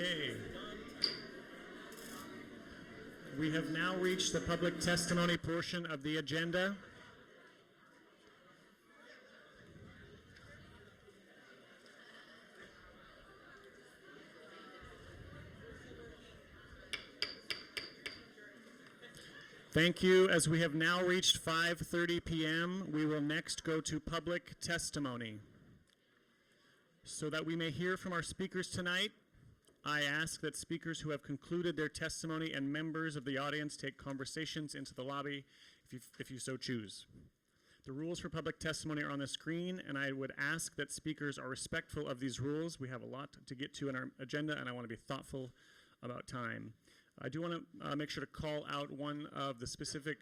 Okay. We have now reached the public testimony portion of the agenda. Thank you. As we have now reached 5:30 p.m., we will next go to public testimony. So that we may hear from our speakers tonight, I ask that speakers who have concluded their testimony and members of the audience take conversations into the lobby if you so choose. The rules for public testimony are on the screen, and I would ask that speakers are respectful of these rules. We have a lot to get to in our agenda, and I want to be thoughtful about time. I do want to make sure to call out one of the specific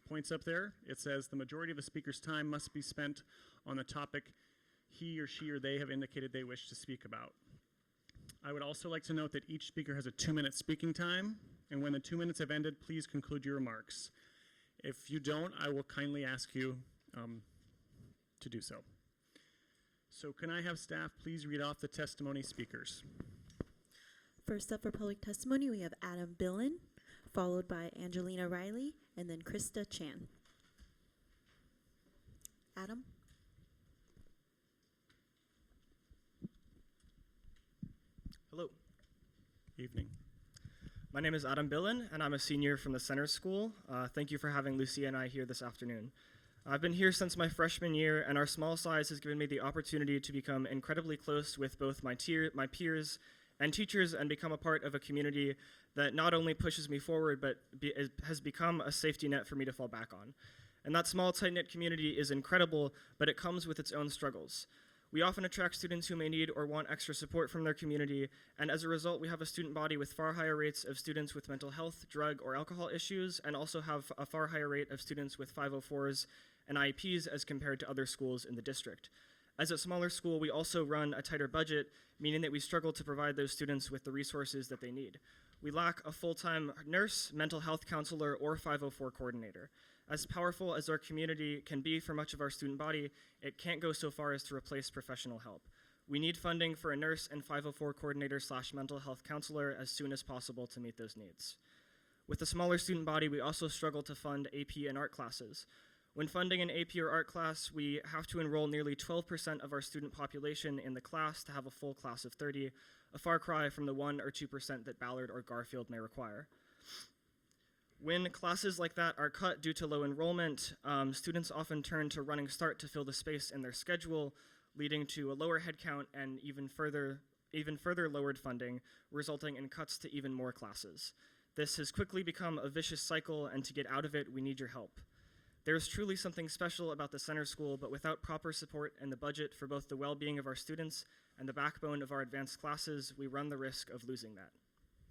points up there. It says the majority of the speaker's time must be spent on the topic he or she or they have indicated they wish to speak about. I would also like to note that each speaker has a 2-minute speaking time, and when the 2 minutes have ended, please conclude your remarks. If you don't, I will kindly ask you to do so. So can I have staff please read off the testimony speakers? First up for public testimony, we have Adam Billen, followed by Angelina Riley, and then Krista Chan. Adam? Hello. Evening. My name is Adam Billen, and I'm a senior from the Center School. Thank you for having Lucia and I here this afternoon. I've been here since my freshman year, and our small size has given me the opportunity to become incredibly close with both my peers and teachers and become a part of a community that not only pushes me forward, but has become a safety net for me to fall back on. And that small, tight-knit community is incredible, but it comes with its own struggles. We often attract students who may need or want extra support from their community, and as a result, we have a student body with far higher rates of students with mental health, drug, or alcohol issues, and also have a far higher rate of students with 504s and IEPs as compared to other schools in the district. As a smaller school, we also run a tighter budget, meaning that we struggle to provide those students with the resources that they need. We lack a full-time nurse, mental health counselor, or 504 coordinator. As powerful as our community can be for much of our student body, it can't go so far as to replace professional help. We need funding for a nurse and 504 coordinator / mental health counselor as soon as possible to meet those needs. With a smaller student body, we also struggle to fund AP and art classes. When funding an AP or art class, we have to enroll nearly 12% of our student population in the class to have a full class of 30, a far cry from the 1 or 2% that Ballard or Garfield may require. When classes like that are cut due to low enrollment, students often turn to Running Start to fill the space in their schedule, leading to a lower headcount and even further lowered funding, resulting in cuts to even more classes. This has quickly become a vicious cycle, and to get out of it, we need your help. There is truly something special about the Center School, but without proper support and the budget for both the well-being of our students and the backbone of our advanced classes, we run the risk of losing that.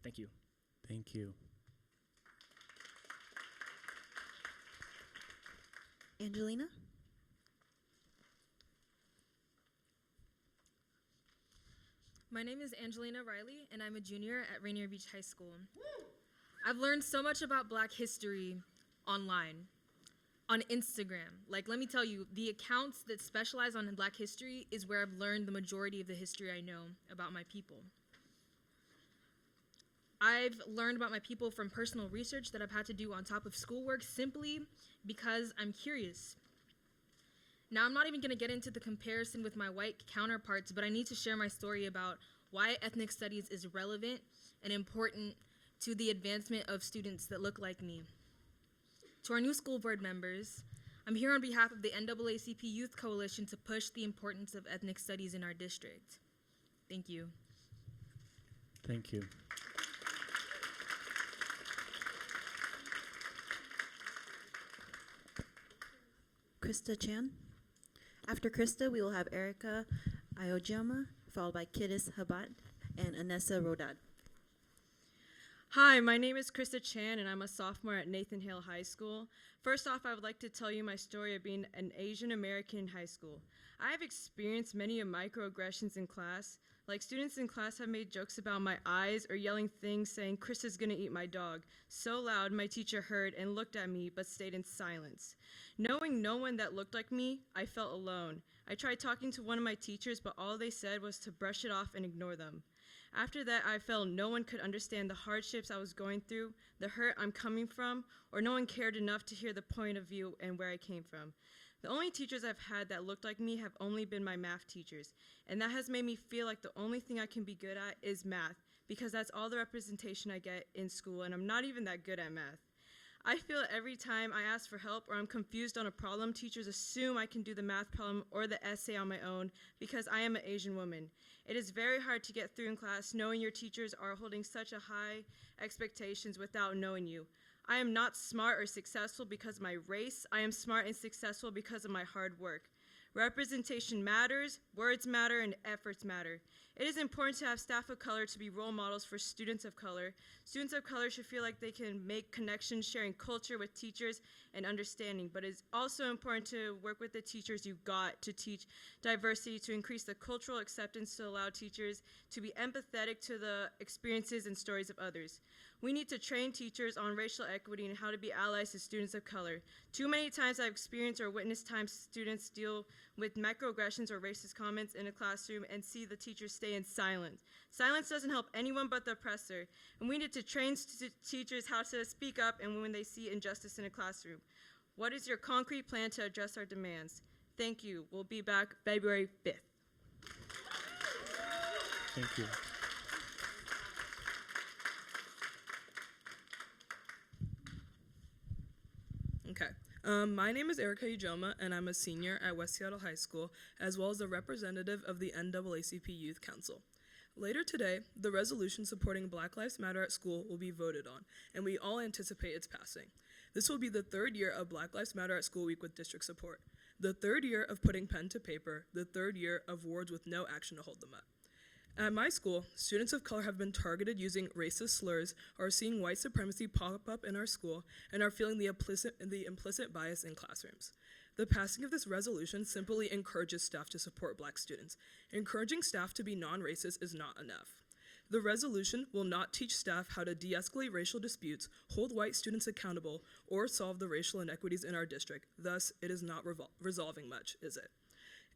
Thank you. Thank you. Angelina? My name is Angelina Riley, and I'm a junior at Rainier Beach High School. I've learned so much about Black history online, on Instagram. Let me tell you, the accounts that specialize on Black history is where I've learned the majority of the history I know about my people. I've learned about my people from personal research that I've had to do on top of schoolwork simply because I'm curious. Now, I'm not even going to get into the comparison with my white counterparts, but I need to share my story about why ethnic studies is relevant and important to the advancement of students that look like me. To our new school board members, I'm here on behalf of the NAACP Youth Coalition to push the importance of ethnic studies in our district. Thank you. Thank you. Krista Chan. After Krista, we will have Erika Aoyama, followed by Kiddis Habat and Anissa Roy. Hi, my name is Krista Chan, and I'm a sophomore at Nathan Hale High School. First off, I would like to tell you my story of being an Asian American in high school. I have experienced many microaggressions in class. Like, students in class have made jokes about my eyes or yelling things saying, "Chris is gonna eat my dog," so loud my teacher heard and looked at me but stayed in silence. Knowing no one that looked like me, I felt alone. I tried talking to one of my teachers, but all they said was to brush it off and ignore them. After that, I felt no one could understand the hardships I was going through, the hurt I'm coming from, or no one cared enough to hear the point of view and where I came from. The only teachers I've had that looked like me have only been my math teachers, and that has made me feel like the only thing I can be good at is math, because that's all the representation I get in school, and I'm not even that good at math. I feel every time I ask for help or I'm confused on a problem, teachers assume I can do the math problem or the essay on my own because I am an Asian woman. It is very hard to get through in class knowing your teachers are holding such a high expectations without knowing you. I am not smart or successful because of my race. I am smart and successful because of my hard work. Representation matters, words matter, and efforts matter. It is important to have staff of color to be role models for students of color. Students of color should feel like they can make connections, sharing culture with teachers and understanding, but it's also important to work with the teachers you got to teach diversity, to increase the cultural acceptance, to allow teachers to be empathetic to the experiences and stories of others. We need to train teachers on racial equity and how to be allies to students of color. Too many times I've experienced or witnessed times students deal with microaggressions or racist comments in a classroom and see the teachers stay in silence. Silence doesn't help anyone but the oppressor, and we need to train teachers how to speak up and when they see injustice in a classroom. What is your concrete plan to address our demands? Thank you. We'll be back February 5th. Thank you. Okay. My name is Erika Aoyama, and I'm a senior at West Seattle High School, as well as a representative of the NAACP Youth Council. Later today, the resolution supporting Black Lives Matter at school will be voted on, and we all anticipate its passing. This will be the third year of Black Lives Matter at School Week with district support, the third year of putting pen to paper, the third year of words with no action to hold them up. At my school, students of color have been targeted using racist slurs, are seeing white supremacy pop up in our school, and are feeling the implicit bias in classrooms. The passing of this resolution simply encourages staff to support Black students. Encouraging staff to be non-racist is not enough. The resolution will not teach staff how to de-escalate racial disputes, hold white students accountable, or solve the racial inequities in our district. Thus, it is not resolving much, is it?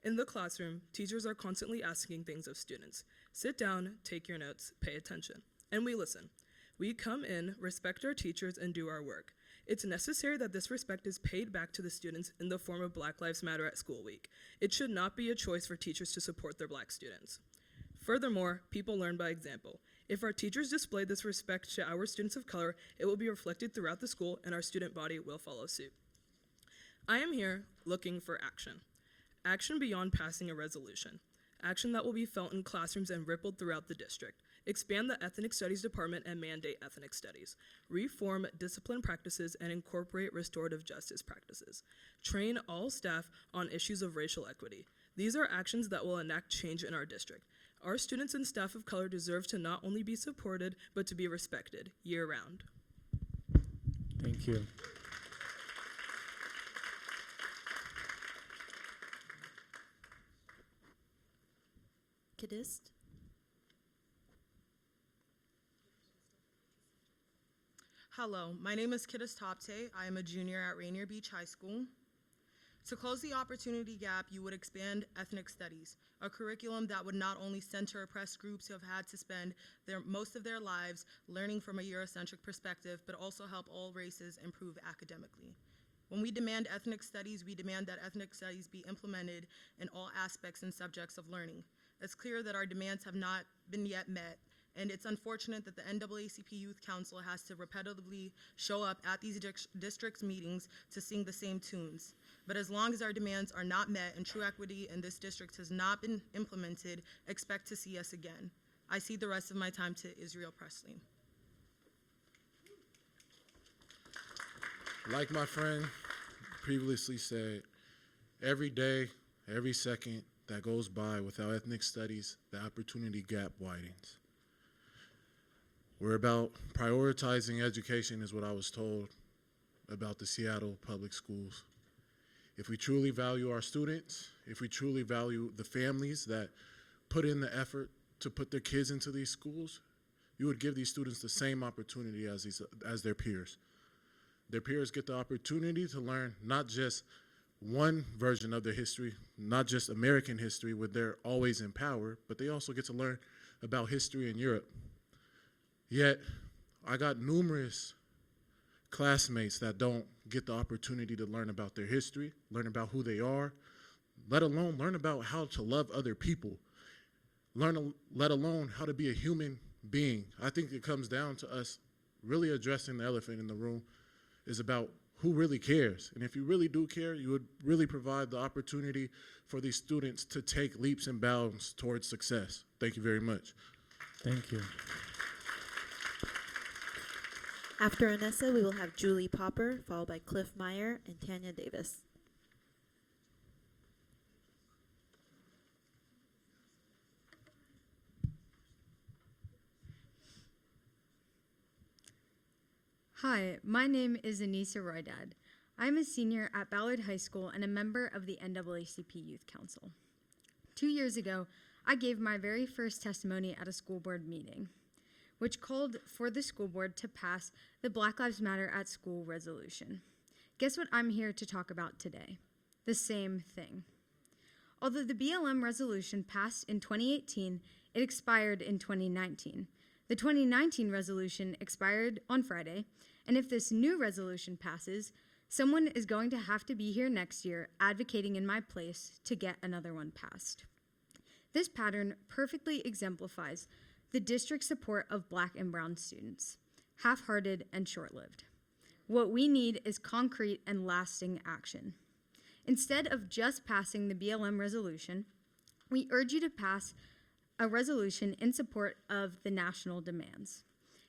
In the classroom, teachers are constantly asking things of students. Sit down, take your notes, pay attention. And we listen. We come in, respect our teachers, and do our work. It's necessary that this respect is paid back to the students in the form of Black Lives Matter at School Week. It should not be a choice for teachers to support their Black students. Furthermore, people learn by example. If our teachers display this respect to our students of color, it will be reflected throughout the school, and our student body will follow suit. I am here looking for action. Action beyond passing a resolution. Action that will be felt in classrooms and rippled throughout the district. Expand the Ethnic Studies Department and mandate ethnic studies. Reform discipline practices and incorporate restorative justice practices. Train all staff on issues of racial equity. These are actions that will enact change in our district. Our students and staff of color deserve to not only be supported, but to be respected year-round. Thank you. Kidist. Hello, my name is Astarte. I am a junior at Rainier Beach High School. To close the opportunity gap, you would expand ethnic studies, a curriculum that would not only center oppressed groups who have had to spend most of their lives learning from a Eurocentric perspective, but also help all races improve academically. When we demand ethnic studies, we demand that ethnic studies be implemented in all aspects and subjects of learning. It's clear that our demands have not been yet met, and it's unfortunate that the NAACP Youth Council has to repetitively show up at these districts meetings to sing the same tunes. But as long as our demands are not met and true equity in this district has not been implemented, expect to see us again. I cede the rest of my time to Israel Presley. Like my friend previously said, every day, every second that goes by without ethnic studies, the opportunity gap widens. We're about prioritizing education is what I was told about the Seattle public schools. If we truly value our students, if we truly value the families that put in the effort to put their kids into these schools, you would give these students the same opportunity as their peers. Their peers get the opportunity to learn not just one version of their history, not just American history where they're always in power, but they also get to learn about history in Europe. Yet, I got numerous classmates that don't get the opportunity to learn about their history, learn about who they are, let alone learn about how to love other people, let alone how to be a human being. I think it comes down to us really addressing the elephant in the room is about who really cares. And if you really do care, you would really provide the opportunity for these students to take leaps and bounds towards success. Thank you very much. Thank you. After Anissa, we will have Julie Popper, followed by Cliff Meyer and Tanya Davis. Hi, my name is Anissa Roy. I'm a senior at Ballard High School and a member of the NAACP Youth Council. 2 years ago, I gave my very first testimony at a school board meeting, which called for the school board to pass the Black Lives Matter at School resolution. Guess what I'm here to talk about today? The same thing. Although the BLM resolution passed in 2018, it expired in 2019. The 2019 resolution expired on Friday, and if this new resolution passes, someone is going to have to be here next year advocating in my place to get another one passed. This pattern perfectly exemplifies the district's support of Black and brown students, half-hearted and short-lived. What we need is concrete and lasting action. Instead of just passing the BLM resolution, we urge you to pass a resolution in support of the national demands.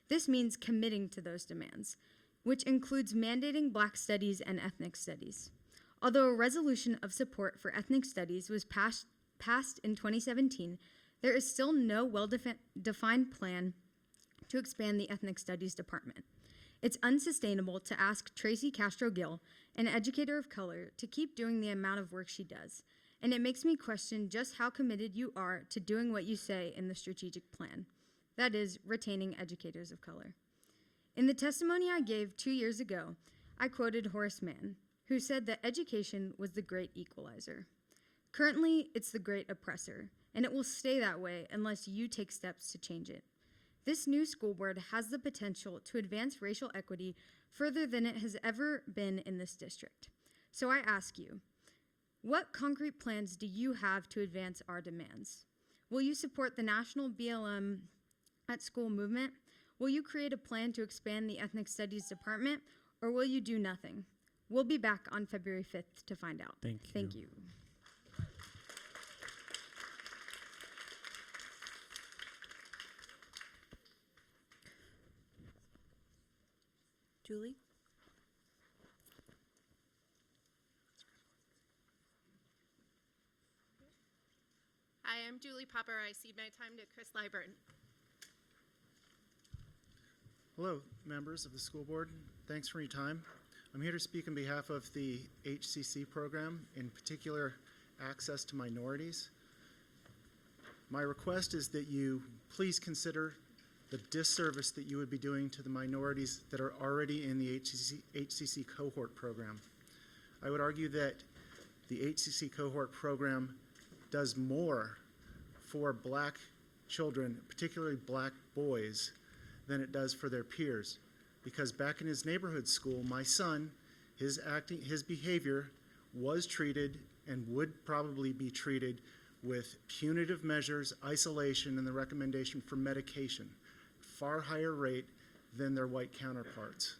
This means committing to those demands, which includes mandating Black studies and ethnic studies. Although a resolution of support for ethnic studies was passed in 2017, there is still no well-defined plan to expand the ethnic studies department. It's unsustainable to ask Tracy Castro-Gill, an educator of color, to keep doing the amount of work she does, and it makes me question just how committed you are to doing what you say in the strategic plan. That is, retaining educators of color. In the testimony I gave 2 years ago, I quoted Horace Mann, who said that education was the great equalizer. Currently, it's the great oppressor, and it will stay that way unless you take steps to change it. This new school board has the potential to advance racial equity further than it has ever been in this district. So I ask you, what concrete plans do you have to advance our demands? Will you support the national BLM at School movement? Will you create a plan to expand the Ethnic Studies Department, or will you do nothing? We'll be back on February 5th to find out. Thank you. Thank you. Julie? Hi, I'm Julie Popper. I cede my time to Chris Liburn. Hello, members of the school board. Thanks for your time. I'm here to speak on behalf of the HCC program, in particular, access to minorities. My request is that you please consider the disservice that you would be doing to the minorities that are already in the HCC cohort program. I would argue that the HCC cohort program does more for Black children, particularly Black boys, than it does for their peers. Because back in his neighborhood school, my son, his behavior was treated and would probably be treated with punitive measures, isolation, and the recommendation for medication, far higher rate than their white counterparts.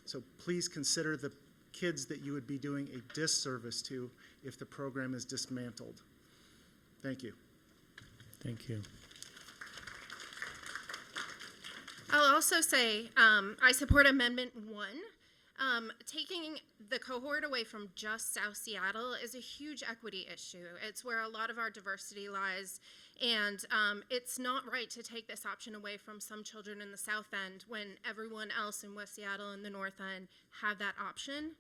So please consider the kids that you would be doing a disservice to if the program is dismantled. Thank you. Thank you. I'll also say I support Amendment 1. Taking the cohort away from just South Seattle is a huge equity issue. It's where a lot of our diversity lies, and it's not right to take this option away from some children in the South End when everyone else in West Seattle and the North End have that option.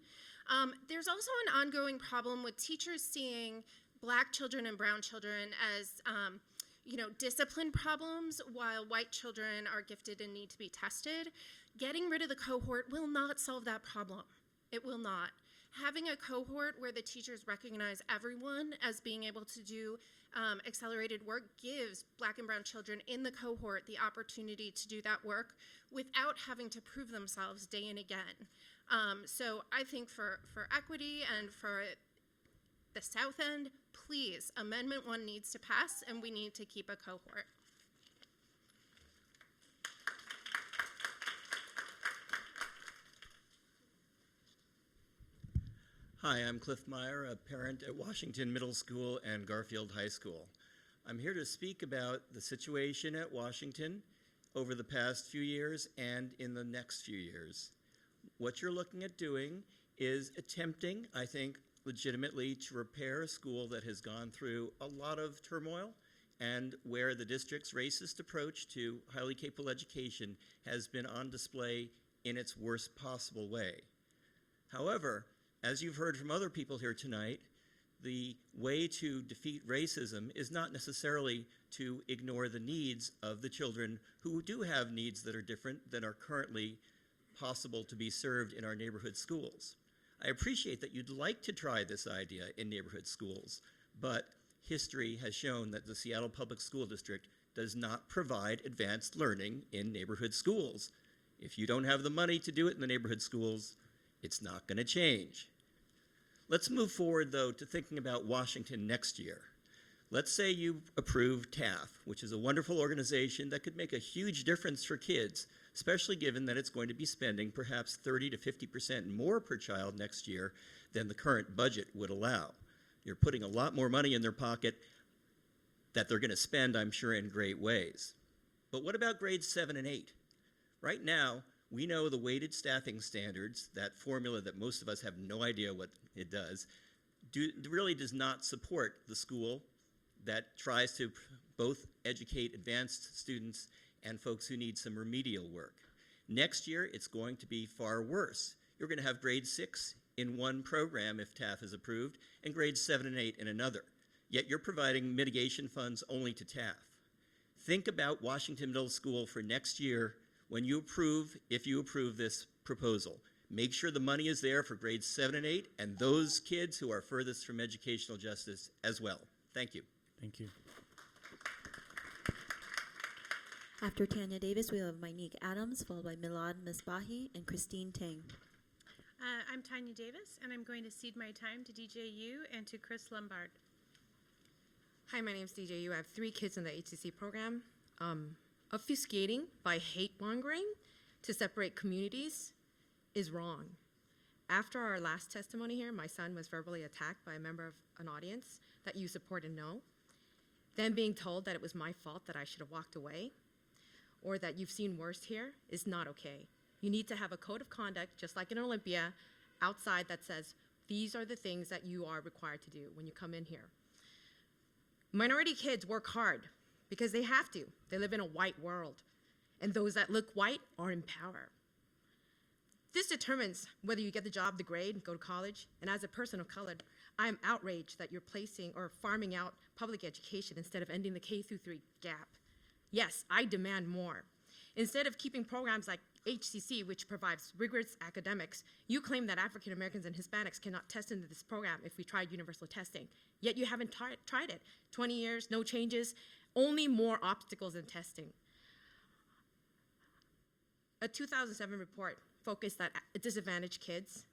There's also an ongoing problem with teachers seeing Black children and brown children as discipline problems while white children are gifted and need to be tested. Getting rid of the cohort will not solve that problem. It will not. Having a cohort where the teachers recognize everyone as being able to do accelerated work gives Black and brown children in the cohort the opportunity to do that work without having to prove themselves day and again. So I think for equity and for the South End, please, Amendment 1 needs to pass and we need to keep a cohort. Hi, I'm Cliff Meyer, a parent at Washington Middle School and Garfield High School. I'm here to speak about the situation at Washington over the past few years and in the next few years. What you're looking at doing is attempting, I think, legitimately to repair a school that has gone through a lot of turmoil and where the district's racist approach to highly capable education has been on display in its worst possible way. However, as you've heard from other people here tonight, the way to defeat racism is not necessarily to ignore the needs of the children who do have needs that are different than are currently possible to be served in our neighborhood schools. I appreciate that you'd like to try this idea in neighborhood schools, but history has shown that the Seattle Public School District does not provide advanced learning in neighborhood schools. If you don't have the money to do it in the neighborhood schools, it's not going to change. Let's move forward, though, to thinking about Washington next year. Let's say you approve TAF, which is a wonderful organization that could make a huge difference for kids, especially given that it's going to be spending perhaps 30 to 50% more per child next year than the current budget would allow. You're putting a lot more money in their pocket that they're going to spend, I'm sure, in great ways. But what about grades 7 and 8? Right now, we know the weighted staffing standards, that formula that most of us have no idea what it does, really does not support the school that tries to both educate advanced students and folks who need some remedial work. Next year, it's going to be far worse. You're going to have grade 6 in one program if TAF is approved, and grades 7 and 8 in another. Yet you're providing mitigation funds only to TAF. Think about Washington Middle School for next year when you approve, if you approve this proposal. Make sure the money is there for grades 7 and 8 and those kids who are furthest from educational justice as well. Thank you. Thank you. After Tanya Davis, we have Monique Adams, followed by Milad Misbahi and Christine Tang. I'm Tanya Davis, and I'm going to cede my time to DJU and to Chris Lombard. Hi, my name is DJU. I have 3 kids in the HCC program. Obfuscating by hate-mongering to separate communities is wrong. After our last testimony here, my son was verbally attacked by a member of an audience that you support and know. Then being told that it was my fault that I should have walked away, or that you've seen worse here, is not okay. You need to have a code of conduct, just like in Olympia, outside that says, these are the things that you are required to do when you come in here. Minority kids work hard because they have to. They live in a white world, and those that look white are in power. This determines whether you get the job, the grade, go to college, and as a person of color, I am outraged that you're placing or farming out public education instead of ending the K-3 gap. Yes, I demand more. Instead of keeping programs like HCC, which provides rigorous academics, you claim that African Americans and Hispanics cannot test into this program if we tried universal testing. Yet you haven't tried it. 20 years, no changes, only more obstacles in testing. A 2007 report focused that disadvantaged kids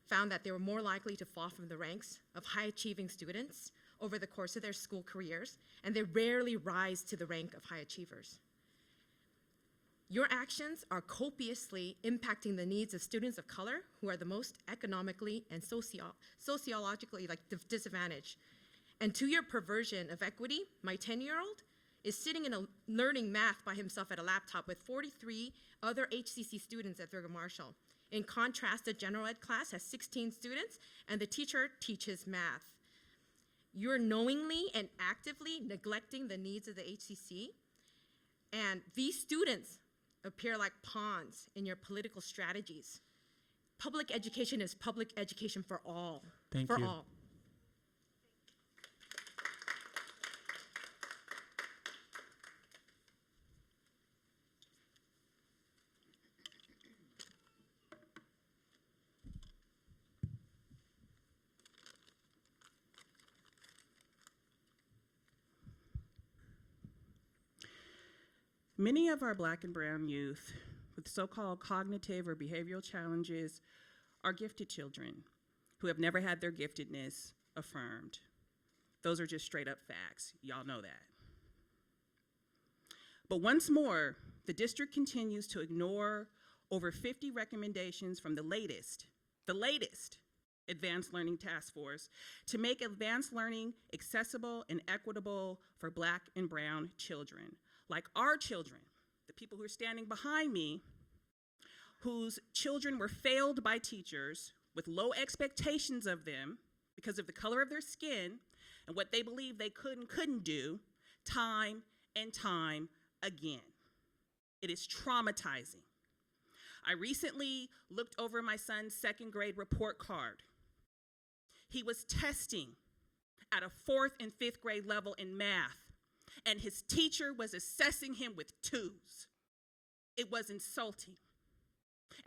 found that they were more likely to fall from the ranks of high-achieving students over the course of their school careers, and they rarely rise to the rank of high achievers. Your actions are copiously impacting the needs of students of color who are the most economically and sociologically disadvantaged. And to your perversion of equity, my 10-year-old is sitting in learning math by himself at a laptop with 43 other HCC students at Thurgood Marshall. In contrast, the general ed class has 16 students, and the teacher teaches math. You're knowingly and actively neglecting the needs of the HCC, and these students appear like pawns in your political strategies. Public education is public education for all. Thank for you. all. Many of our Black and brown youth with so-called cognitive or behavioral challenges are gifted children who have never had their giftedness affirmed. Those are just straight up facts. Y'all know that. But once more, the district continues to ignore over 50 recommendations from the latest Advanced Learning Task Force to make advanced learning accessible and equitable for Black and brown children. Like our children, the people who are standing behind me, whose children were failed by teachers with low expectations of them because of the color of their skin and what they believe they could and couldn't do time and time again. It is traumatizing. I recently looked over my son's second grade report card. He was testing at a 4th and 5th grade level in math, and his teacher was assessing him with 2s. It was insulting.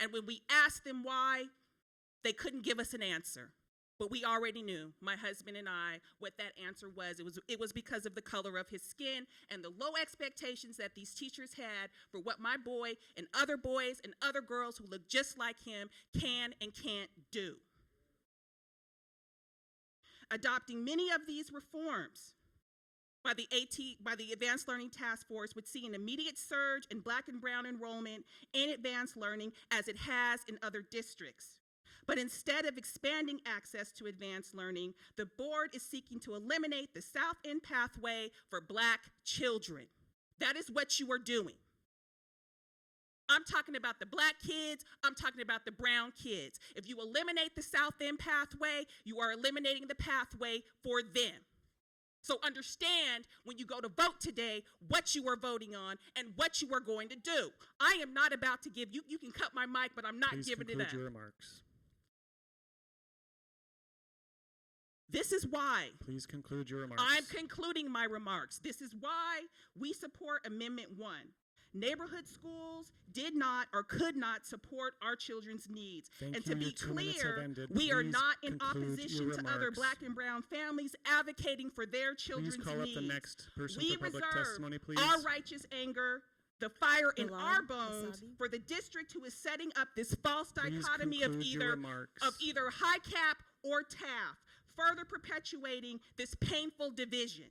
And when we asked them why, they couldn't give us an answer. But we already knew, my husband and I, what that answer was. It was because of the color of his skin and the low expectations that these teachers had for what my boy and other boys and other girls who look just like him can and can't do. Adopting many of these reforms by the Advanced Learning Task Force would see an immediate surge in Black and brown enrollment in advanced learning as it has in other districts. But instead of expanding access to advanced learning, the board is seeking to eliminate the South End pathway for Black children. That is what you are doing. I'm talking about the Black kids, I'm talking about the brown kids. If you eliminate the South End pathway, you are eliminating the pathway for them. So understand when you go to vote today what you are voting on and what you are going to do. I am not about to give you, you can cut my mic, but I'm not giving it up. Please conclude your remarks. This is why. Please conclude your remarks. I'm concluding my remarks. This is why we support Amendment 1. Neighborhood schools did not or could not support our children's needs. Thank and you. to be Your 2 minutes clear, have ended. we are Please not in conclude opposition your to other remarks. Black and brown families advocating for their children's Please call needs. up the next person We for public reserve testimony, please. our righteous anger, the fire in Bilal our bones Asadi. for the district who is setting up this false Please dichotomy of conclude your either remarks. high cap or TAF, further perpetuating this painful division.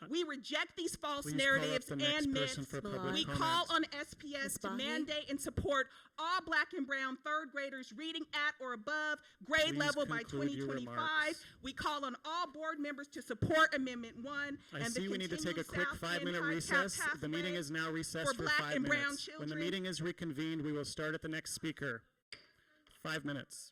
We reject these false Please call up narratives the next and person myths. for public We comments. call on SPS to Musbahi. mandate and support all Black and brown third graders reading at or above grade Please level by conclude your 2025. remarks. We call on all board members to support Amendment 1. I and see the we need to take a continued quick South End 5-minute high cap recess. The meeting pathway is now recessed for for Black 5 and brown minutes. When the children. meeting is reconvened, we will start at the next speaker. 5 minutes.